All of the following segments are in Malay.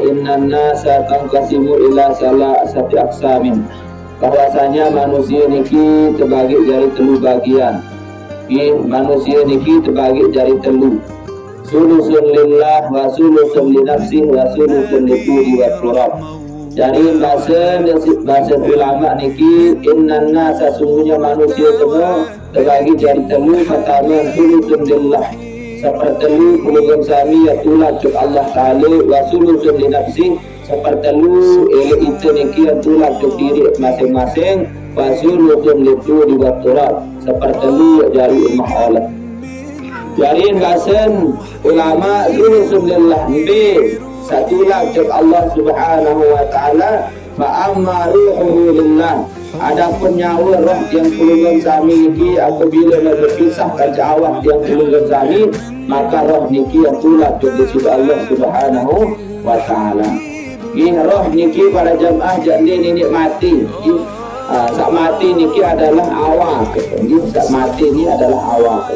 innan nasa tanqasimu ila salasati aqsamin. Bahwasanya manusia niki terbagi jadi telu bagian. Manusia niki terbagi jadi telu. Sulusun lillah wa sulusun li nafsih wa sulusun li turi wa turab. Dari bahasa ulama niki innan nasa sungguhnya manusia semua terbagi jadi telu. Pertama sulusun lillah, sepertelu puluhan sami yatulah cuk Allah Ta'ala, wa sulusun li nafsih, sepertelu itu niki yatulah cuk diri masing-masing, wa sulusun li turi wa turab, sepertelu dari ummah Allah. Dari bahasan ulama sulusun lillah bi satulah cuk Allah Subhanahu wa Ta'ala, fa amma ruhuhu lillah. Adapun nyawa roh yang puluhan sami niki apabila berpisah ke awak yang puluhan sami, maka roh niki yang tulah di Allah Subhanahu wa Ta'ala. Roh niki pada jamaah jadi nenek mati. Sak mati niki adalah awak. Sak mati ini adalah awak.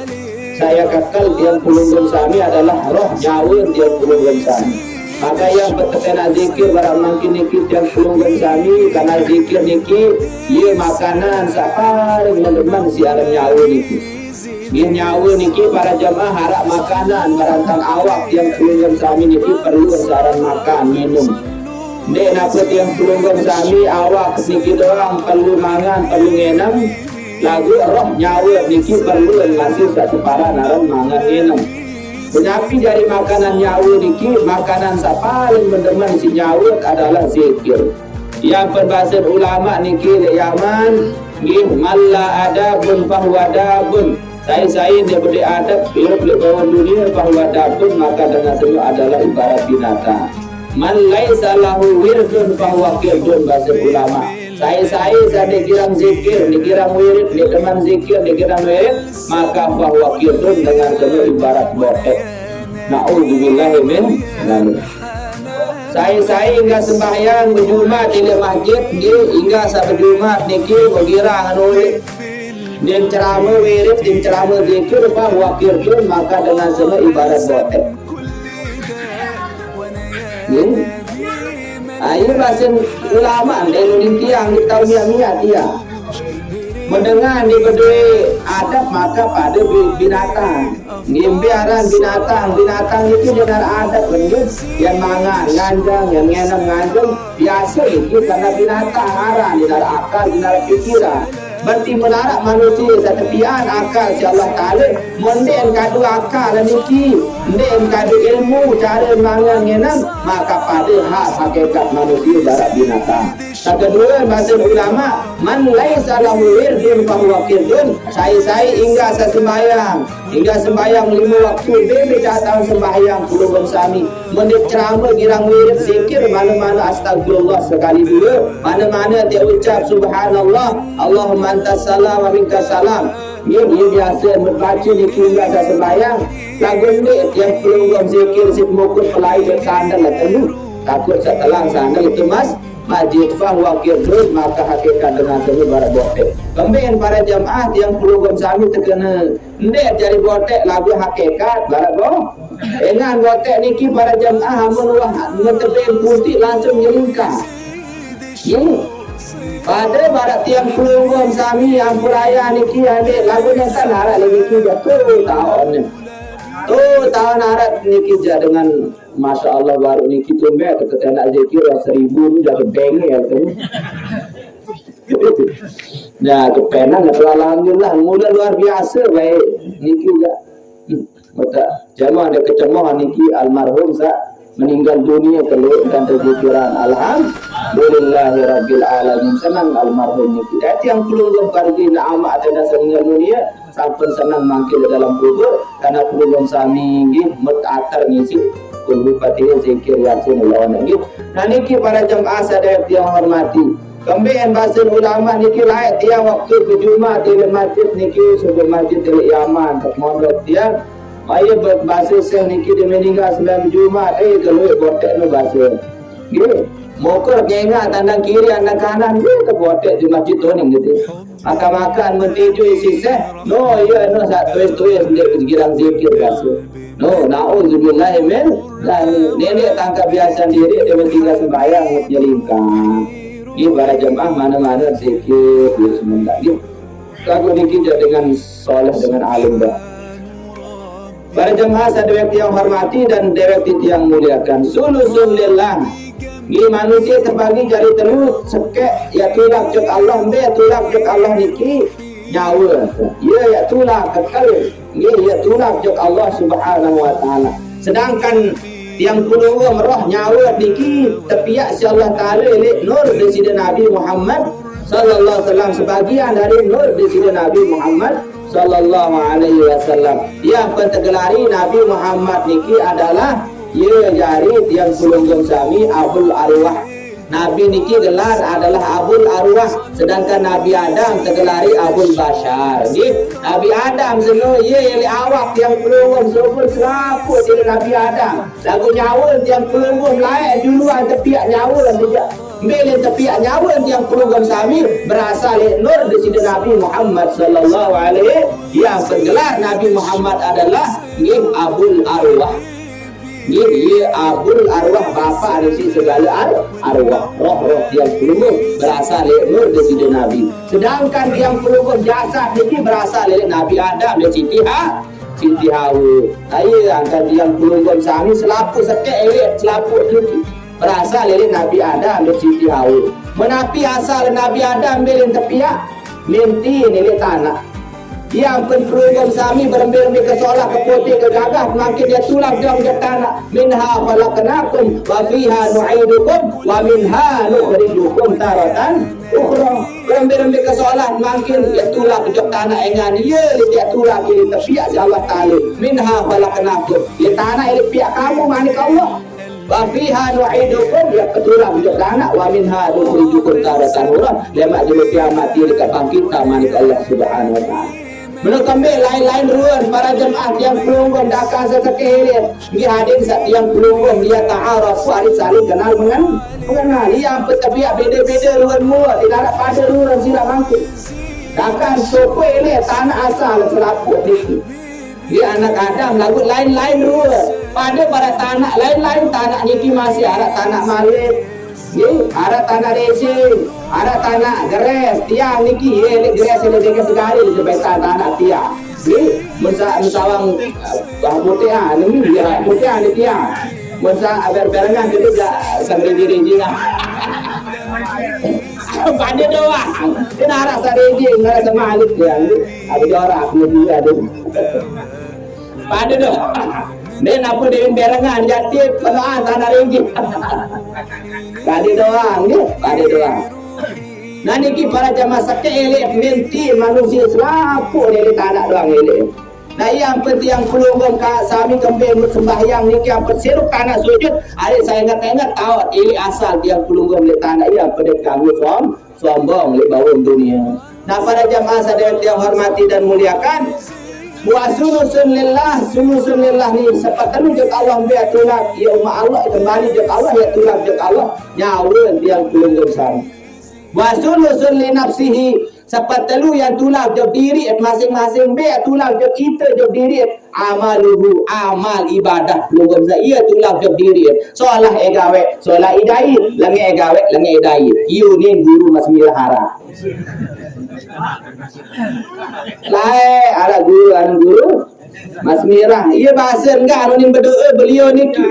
Saya kekal yang puluhan sami adalah roh nyawa yang puluhan sami. Maka yang berkena zikir barang mungkin niki yang puluhan sami, karena zikir niki ia makanan paling meneman si alam nyawa niki. Ia nyawa niki para jamaah harap makanan barangkan awak yang puluhan sami niki perlu saran makan minum. Dek napet yang puluhan sami awak niki doang perlu mangan perlu ngenam. Lagu roh nyawa niki perlu masih satu para naran mangan ngenam. Penyapi dari makanan nyawa niki, makanan paling mendeman si nyawa adalah zikir. Yang perbahasan ulama niki di Yaman, malla adabun fahuwa dabun. Saya dia beri adab, bila bawah dunia fahuwa dabun, maka dengan semua adalah ibarat binatang. Man laisa lahu wirdun fahuwa kirdun, bahasa ulama. Saya dikirang zikir, dikirang wirid, dikirang zikir, dikirang wirid, maka fahuwa kirdun dengan semua ibarat botek. Na'udzubillahi min dzalik. Saya hingga sembahyang berjumat di masjid, hingga sampai Jumat niki bergira nulis dan ceramah wirid, dan ceramah zikir fahuwa kirdun, maka dengan semua ibarat botek. Ini bahasa ulama dari tiang di tahun yang dia mendengar di bedui adab maka pada binatang. Biaran binatang itu dengan adab bentuk yang mangan ngandang yang ngenam ngandang biasa itu karena binatang arah di dalam akal di dalam pikiran. Berarti menarak manusia setepian akal si Allah Ta'ala menden kadu akal niki menden kadu ilmu cara mangan ngenam, maka pada hak hakikat manusia darah binatang. Yang kedua bahasa ulama man laisa lahu wirdun fahuwa kirdun. Saya hingga sembahyang 5 waktu bebe datang sembahyang puluhan sami menit ceramah girang wirid zikir mana-mana astagfirullah sekali dua, mana-mana dia ucap subhanallah Allahumma antas salam wa minkas salam. Dia biasa membaca di hingga saya sembahyang lagu ni yang puluhan zikir si mukul pelai bersandal atau takut setelah sandal itu mas majid fahuwa kirdun, maka hakikat dengan semua barat botek. Kemudian para jamaah yang puluhan sami terkena ndek jadi botek lagu hakikat barat botek. Dengan botek niki para jamaah menuah ngetebeng putih langsung nyelingkah. Pada barat tiang puluhan sami yang peraya niki ada lagunya kan harap niki jatuh tahun. Tahun harap niki dengan Masya Allah baru niki tumbe ketenak zikir 1000 dah kebengel tu. Nah, kepenan alhamdulillah mula luar biasa baik niki juga. Maka jamaah ada kecemohan niki almarhum meninggal dunia keluar dan terzikiran alhamdulillahirabbil alamin. Senang almarhum niki. Itu yang perlu pergi nama ada meninggal dunia sampai senang mangkil dalam kubur karena perlu sami nggih mutatar ngisi kullu fatihah zikir yasin lawan nggih. Nah niki para jamaah sadaya yang hormati. Kemudian bahasa ulama niki layak tiang waktu ke Jumat di masjid niki sebelum masjid di Yaman ke mondok tiang. Maya bahasa sel niki di meninggal sebelum Jumat kalau botek no bahasa. Nggih. Mokor nyengat tandang kiri tandang kanan dia ke botek di masjid tu ning gitu. makan mentuju siseh no ya no sak tuis dia girang zikir kasu no nauzubillah min nenek tangkap biasa diri dia tinggal sembahyang jelingkang ini para jemaah mana-mana zikir dia sementara gitu lagu niki dengan soleh dengan alim dah. Para jemaah sadewek yang hormati dan dewek yang muliakan sulusun lillah. Ini manusia terbagi jari telu sekek ya tulak jek Allah be tulak jek Allah niki nyawa. Ya tulak kekal. Ya tulak jek Allah Subhanahu wa taala. Sedangkan yang puluh roh nyawa niki tepiak si Allah taala elek nur Presiden Nabi Muhammad sallallahu alaihi wasallam sebagian dari nur Presiden Nabi Muhammad sallallahu alaihi wasallam. Yang pentegelari Nabi Muhammad niki adalah ya jari tiang kulunggum sami Abul Arwah. Nabi niki gelar adalah Abul Arwah, sedangkan Nabi Adam tegelari Abul Bashar. Nggih, Nabi Adam seno ye yang awak tiang kulunggum sebul selapu di Nabi Adam. Lagu nyawa tiang kulunggum lain duluan tepiak nyawa saja. Bila tepiak nyawa tiang kulunggum sami berasal dari nur di Nabi Muhammad sallallahu alaihi yang bergelar Nabi Muhammad adalah nggih Abul Arwah. Ini Abul Arwah bapa dari segala arwah roh-roh yang kulunggum berasal dari nur dari Nabi. Sedangkan yang kulunggum jasad ini berasal dari Nabi Adam dan Siti Hawa. Ayo angkat yang kulunggum sami selapu sekek elit selapu itu berasal dari Nabi Adam dan Siti Hawa. Menapi asal Nabi Adam belin tepiak minti nilai tanah. Yang penperugam sami berembir-embir ke seolah ke putih ke gagah makin dia tulang dalam tanah minha khalaqnakum wa fiha nu'idukum wa minha nukhrijukum taratan ukhra. Berembir-embir ke seolah makin dia tulang ke tanah engan ya dia tulang ke tepiak si Allah taala minha khalaqnakum di tanah ini pihak kamu manik Allah wa fiha nu'idukum ya ketulang ke tanah wa minha nukhrijukum taratan ukhra lemak julu kiamat dia dekat bangkit manik Allah subhanahu wa ta'ala. Belum kembali lain-lain ruan para jemaah yang pelunggung dakang sesekehir dia hadir saat yang pelunggung dia ta'araf hari saling kenal mengenal yang petabiak beda-beda ruan mua tidak ada pada ruan sila mangkuk dakang sope ini tanah asal selaput ini dia anak Adam lagu lain-lain ruan pada tanah lain-lain tanah niki masih ada tanah malik ada tanah racing, ada tanah geres, tiang niki, geres ini dekat sekali di sebelah tanah tiang. Musawang putih ini dia putih ini tiang. Musa berenang kita sambil diri pada doang. Kita harap sariji, nggak sama alik tiang. Ada orang dia ada. Pada doang. Dan apa dia berenang jati penuhan tanah ringgit. Pada doang, ya, pada doang. Nah niki para jamaah sakit elek minti manusia selapu dari tanah doang elek. Nah yang penting yang pelunggung sami kembali sembahyang niki yang persiruk tanah sujud. Ada saya ingat tahu elek asal yang pelunggung di tanah ia pada kamu sombong di bawah dunia. Nah para jamaah sadaya yang hormati dan muliakan. Wa sulusun lillah ni sepatanu jek Allah biar tulak ya umat Allah kembali jek Allah ya tulak jek Allah nyawa yang pelunggung sami. Wa sulusun li nafsihi sepatelu yang tulak jek diri masing-masing biar tulak jek kita jek diri amaluhu amal ibadah pelunggung sa ia tulak jek diri soalah egawe soalah idai lange egawe lange idai iu ni guru masmira hara lai ada guru Mas Mirah iya bahasa enggak anu ning berdoa beliau niki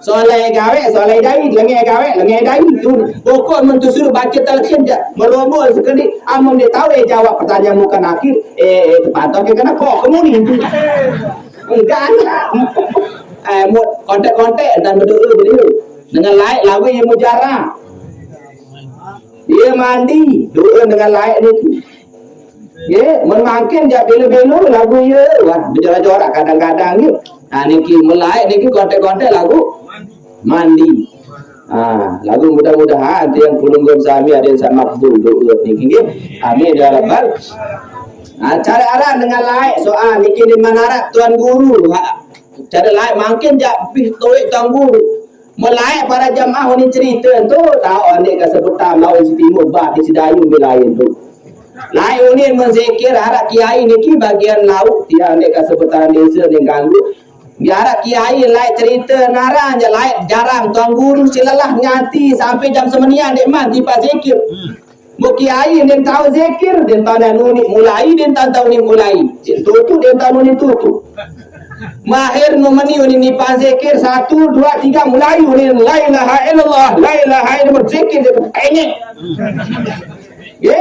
soalnya gawe soalnya dai lengi gawe lengi dai tu pokok men tu suruh baca talqin je melombol sekali among dia tahu jawab pertanyaan muka akhir tepat ke kena kok kamu ni enggak kontak dan berdoa beliau dengan laik lagu yang mujarah dia mandi doa dengan laik ni ya, memakin dia belu-belu lagu ya, wah berjorak-jorak kadang-kadang ni. Nah niki mulai niki kontek-kontek lagu mandi. Lagu mudah-mudahan yang pelunggung sami ada yang sama makbul doa niki. Amin ya rabbal. Cara arah dengan lain soal niki di manarat tuan guru. Cara lain makin jak pih toik tuan guru. Mulai para jamaah ni cerita tu tahu ni kasih pertama lawan si timur bah di Sidayung lain tu. Lai unin menzikir harap kiai niki bagian lauk tiang dek kesempatan desa yang ganggu. Biar kiai lai cerita narang je lai jarang tuan guru silalah nyati sampai jam semenian dek man tiba zikir. Mu kiai dia tahu zikir, dia tahu nuni mulai, dia tahu ni mulai. Tutu dia tahu ni tutu. Mahir nomani ni nipan zikir 1 2 3 mulai ni la ilaha illallah, la ilaha illallah zikir ini. Ye.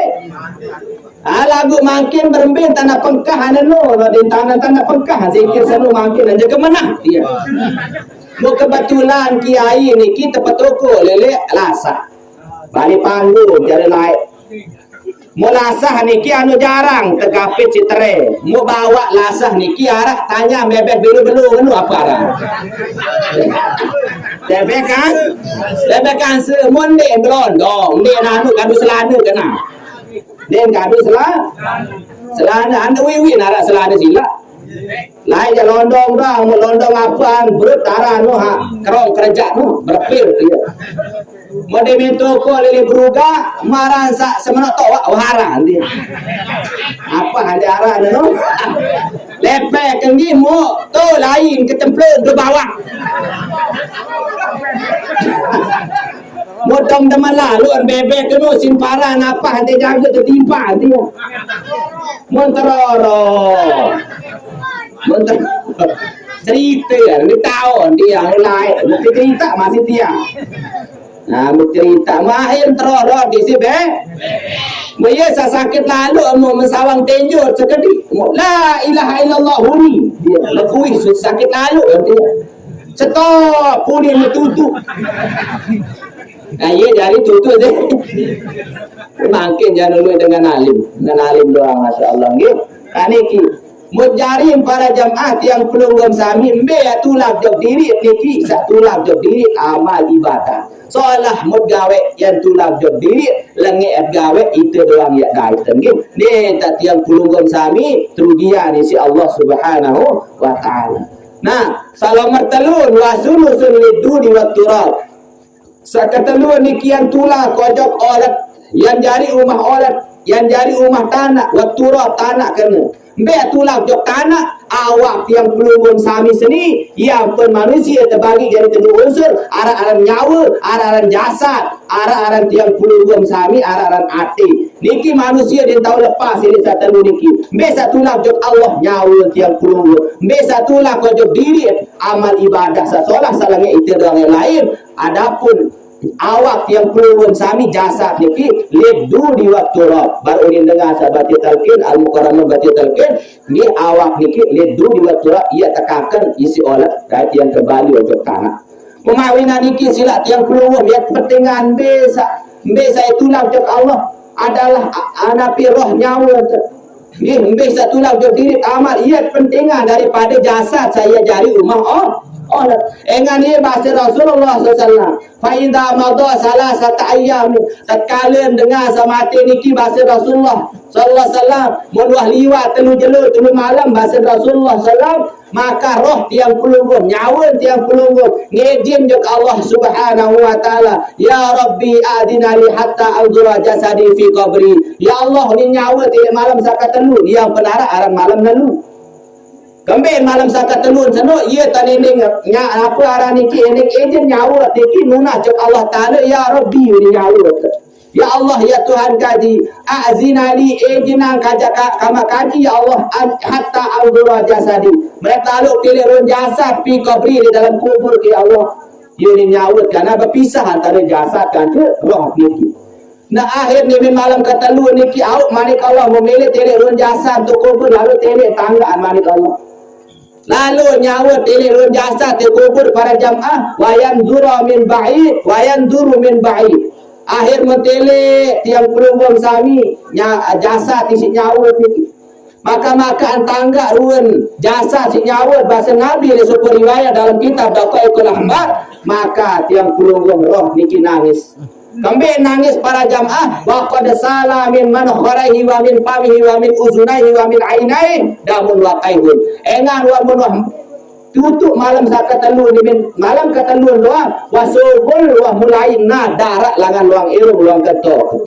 Lagu makin berembin tanah pengkah no di tanah pengkah zikir sanu makin aja ke mana dia. Mau kebetulan kiai ni kita petoko lele lasa. Balik panggung jadi naik. Mau lasah niki anu jarang tegapit citre. Mau bawa lasah niki arah tanya bebek biru-biru anu apa arah. Bebek kan semua ni berondong, ni anu kadu selana kena. Dia kadu selana anda wiwi nara selana sila. Lai je londong dah, mau londong apaan berutara nu ha kerong kerja nu berpir dia. Mau diminta ko lili beruga marah sak semena tok wahara dia. Apa hande arah nu? Lepek kengi mo tu lain ketemplung ke bawah. Modong teman lalu bebek tu sin parah apa hande jaga tertimpa dia. Monteroro. Cerita dia tahu dia lain mesti cerita masih dia. Nah, cerita mahir teror di sini. Maya sakit lalu mau mensawang tenjur sekedi. La ilaha illallah huni. Dia lekui sakit lalu dia. Stop puni tutup. Nah, ye dari tutup deh. Makin jangan lu dengan alim doang masya Allah gitu. Kaniki mujarim para jamaah yang pelunggum sami mbe tulak job diri niki sak tulak job diri amal ibadah. Soalah mud gawe yang tulak job diri lengi gawe itu doang ya daiten gitu. Ni tak tiang pelunggum sami terugia ni si Allah Subhanahu wa taala. Nah, salam mertelun wasulusul liduni wat turab. Sakatelun niki yang tulak kojok olat yang jari rumah olat yang jari rumah tanah wat turab tanah kena. Mbak tulak jok tanah awak yang pelubung sami seni yang pun manusia terbagi jadi 3 unsur arah-arah nyawa, arah-arah jasad, arah-arah yang pelubung sami, arah-arah hati. Niki manusia dia tahu lepas ini satu niki. Mbak satulak jok Allah nyawa yang pelubung. Mbak satulak jok diri amal ibadah sesolah salahnya itu doang yang lain. Adapun awak yang pelubun sami jasad niki ledu di waktu rob baru ini dengar sahabat talqin al-mukarramah baca talqin ni awak niki ledu di waktu rob ia tekakan isi olah kait yang kembali untuk tanah pemawinan niki silat yang pelubun ya pentingan besa itulah untuk Allah adalah anapi roh nyawa ini besa itulah untuk diri amal ia pentingan daripada jasad saya jari rumah engan ini bahasa Rasulullah SAW. Faidah madha salasata ayyam. Tatkala dengar samati niki bahasa Rasulullah sallallahu alaihi wasallam munwah liwat telu jelu telu malam bahasa Rasulullah sallallahu maka roh tiang pelunggung nyawa tiang pelunggung ngejin jok Allah Subhanahu wa taala ya rabbi adinali hatta anzura jasadi fi qabri ya Allah ni nyawa ti malam sakatelu yang penara aran malam lalu Kembali malam sakat telun sano ia tanening nya apa arah niki enek ejen nyawa niki nuna cok Allah taala ya rabbi ni nyawa ya Allah ya Tuhan kaji azinali ejenang kajaka kama kaji ya Allah hatta audura jasadi mereka lalu pilih jasad pi kubri di dalam kubur ya Allah ini nyawa karena berpisah antara jasad dan roh niki. Nah akhir ni malam kata lu niki au manik Allah memilih tele jasad tu kubur lalu tele tanggaan manik Allah. Lalu nyawa telirun jasad dikubur para jamaah wayan duru min ba'id wayan duru min ba'id akhir mentele tiang pelubung sami jasad isi nyawa ni maka antangga ruan jasad si nyawa bahasa Nabi di sebuah riwayat dalam kitab Daqaiqul Ahbar maka tiang pelubung roh niki nangis kembali nangis para jamaah wa qad sala min mankharihi wa min famihi wa min uzunaihi wa min ainaihi damun wa qaihun engan wa mun tutup malam sakatelun min malam katelun doang wasubul wa mulaina darak langan luang irung luang ketok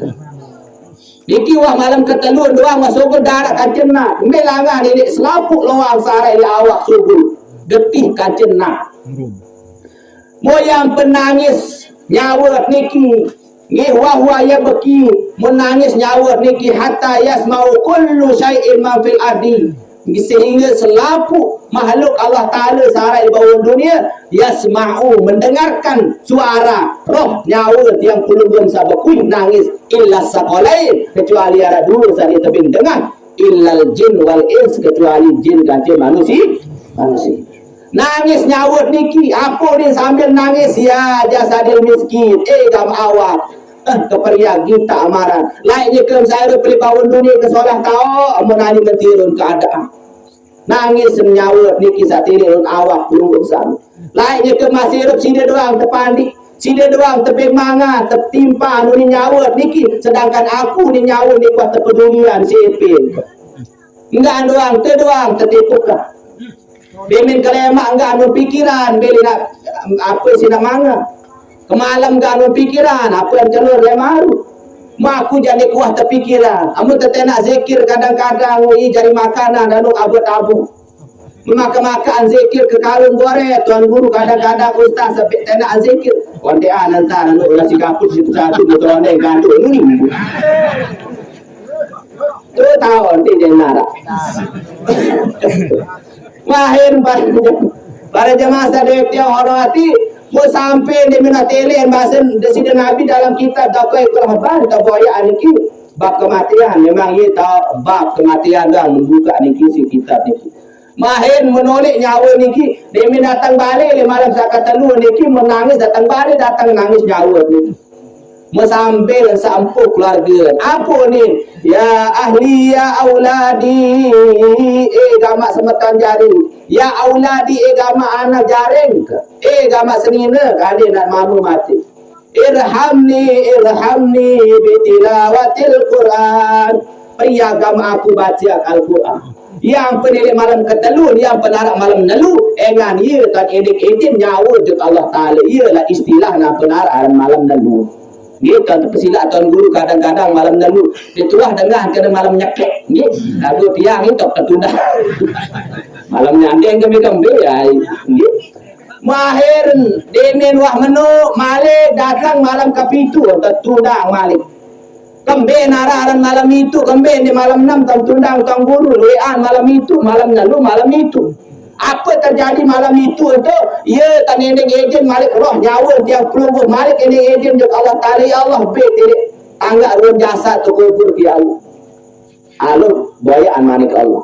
Niki wah malam ketelun doang masuk darat kancen nak. Melangan ini selapuk lawang sarai awak subul. Getih kancen nak. Moyang penangis nyawa niki. Nggih wah ya beki menangis nyawa niki hatta yasma'u kullu syai'in ma fil ardi. Sehingga selapuk makhluk Allah Ta'ala sarai di bawah dunia yasma'u mendengarkan suara roh nyawa yang belum sabakui nangis illa saqalain kecuali ada dua saat tebing dengar illal jin wal ins kecuali jin dan manusia nangis nyawa niki apa ni sambil nangis ya jasadil miskin gam awak keperiak kita amaran lainnya ke saya beli bawah dunia ke solah tau menani mentirun keadaan nangis nyawa niki satirun awak pelunggup sana lainnya ke masih hidup sini doang tepandi sini doang tebing manga tertimpa anu ni nyawa niki sedangkan aku ni nyawa ni kuat terpedulian sipin enggak doang tertipukah Bemin kelemak enggak anu pikiran beli nak apa sih nak manga kemalam enggak anu pikiran apa yang keluar dia maru mak aku jadi kuah terpikiran amun tetenak zikir kadang-kadang jari makanan anu abut-abut makan zikir ke kalung goreng tuan guru kadang-kadang ustaz sampai tenak zikir wandean nanti anu nasi kaput situ satu betul ane gantung ini tu tahu nanti jenara mahir para jemaah sadek yang hormati mau sampai di minatele bahasa desida Nabi dalam kitab dakwah Al-Habar taboya niki bab kematian memang ia tahu bab kematian dan membuka niki si kitab niki mahir menolak nyawa niki demi datang balik malam zakat telu niki menangis datang balik datang nangis nyawa niki mesambil sampu keluarga apa ni ya ahli ya auladi gamak semetan jari ya auladi gamak anak jaring gamak senina kade nak mamu mati irhamni bitilawatil Quran pria gamak aku baca Al-Quran yang penilai malam ketelun yang penarak malam nelu engan ia tak edik-edik nyawa jut Allah Ta'ala ialah istilah nak penarak malam nelu. Dia kan terpesilat tuan guru kadang-kadang malam lalu dia tuah dengar kena malam nyakek nggih lalu tiang itu tertunda malam nyandeng kami ya nggih mahir demen wah menu malik datang malam kapitu tertunda malik kembe nararan malam itu kembe di malam 6 tertunda tuan guru luian malam itu malam lalu malam itu apa terjadi malam itu ia tak nendeng ejen malik roh nyawa tiang pelungguh malik ini ejen juga Allah Ta'ala ya Allah betik tanggak ruang jasad tu kubur dia Allah alu boyaan manik Allah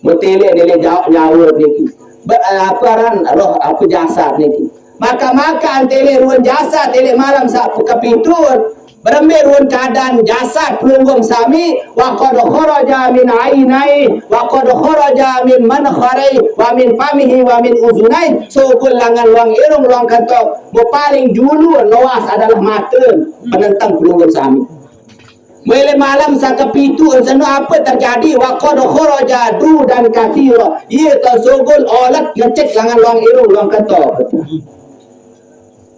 mutile nilai jawab nyawa niki beraparan roh apa jasad niki maka antele ruang jasad tele malam saat kepitur berembirun keadaan jasad pelunggung sami wa qad kharaja min ainai wa qad kharaja min mankhari wa min famihi wa min uzunai sugul langan luang irung luang kantok paling dulu luas adalah mata penentang pelunggung sami mulai malam sa kepitu sana apa terjadi wa qad kharaja du dan kathira ia tasugul olat ngecek langan luang irung luang kantok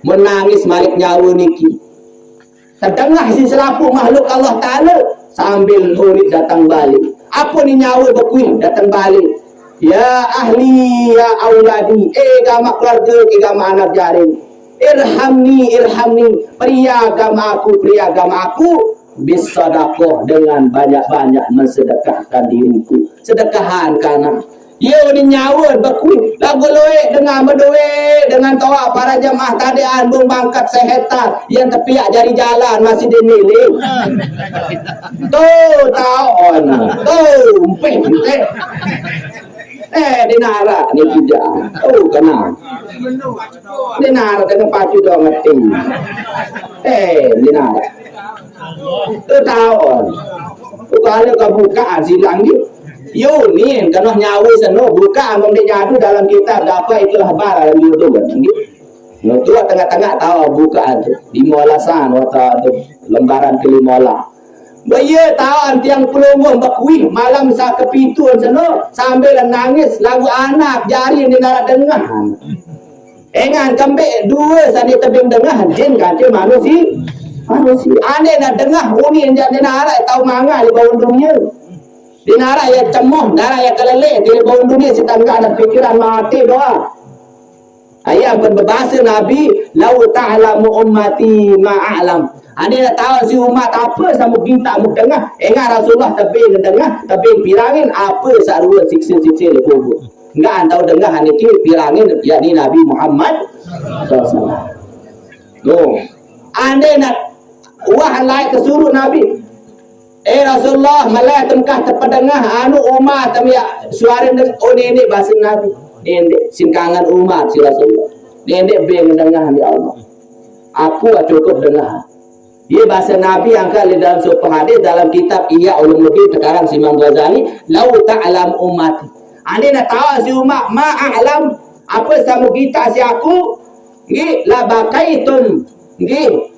menangis malik nyawa niki terdengar si selapuk makhluk Allah Ta'ala sambil murid datang balik apa ni nyawa berkuih datang balik ya ahli ya auladi gamak keluarga gamak anak jaring irhamni pria agama aku bisadaqah dengan banyak-banyak mensedekahkan diriku sedekahan kanan ia ni nyawa berkuih lagu loek dengan berduit dengan tawak para jemaah tadian bung bangkat sehetan yang tepiak jari jalan masih dinilai tu tahu tu umpih dinara ni tidak kenal dinara dengan pacu dong ngerti dinara tu tahu kalau kau buka silang ni yo ni kalau nyawa sana buka among dia jadu dalam kitab dapat itulah bar dalam YouTube no tu tengah-tengah tahu buka tu di molasan atau lembaran kelimola Baya tahu yang pelunggung berkuih malam sa kepitu sana sambil nangis lagu anak jari ni nak dengar engan kembek dua sa di tebing dengar jin kata manusia manusia. Ane nak dengar uni yang jadi nara tahu manga di bawah dunia. Di nara ya cemoh, nara ya kelele di bawah dunia sedang ada pikiran mati doa. Ayat berbahasa Nabi, lau ta'lamu ummati ma'alam. Ane nak tahu si umat apa sama kita mu dengar. Enggak Rasulullah tapi dengar, tapi pirangin apa sarua siksa-siksa di kubur. Enggak tahu dengar ane ki pirangin yakni Nabi Muhammad sallallahu alaihi wasallam. Tuh. Ane nak wah lain kesuruh Nabi. Rasulullah malah temkah terpadangah anu umat ya suara ini bahasa Nabi. Nendek singkangan umat si Rasulullah. Nendek beng dengar di Allah. Aku cukup dengar. Dia bahasa Nabi angkat dalam sebuah hadis dalam kitab Ihya Ulumuddin sekarang si Imam Ghazali, lau ta'lam ummati. Ane nak tahu si umat ma'alam apa sama kita si aku nggih la bakaitum nggih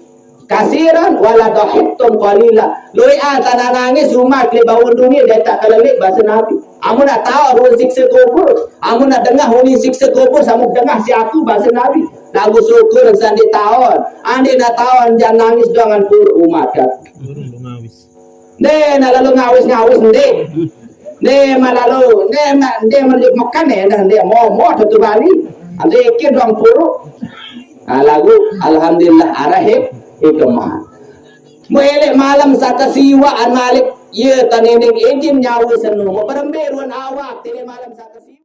kasiran wala dahittum qalila. Loia tanah nangis umat di bawah dunia dia tak kelelik bahasa Nabi. Amun nak tahu ruang siksa kubur, amun nak dengar huni siksa kubur sama dengar si aku bahasa Nabi. Lagu syukur sandi tahun. Ande nak tahu jangan nangis jangan pur umat kat. Ne nak lalu ngawis ndek. Ne malalu ne malik makan ne dan dia mau satu bali. Ande ikir dong pur. Lagu alhamdulillah arahib ikemah. Muelek malam saka siwa an malik ye tanending ejin nyawa senu. Mo peremberuan awak tine malam saka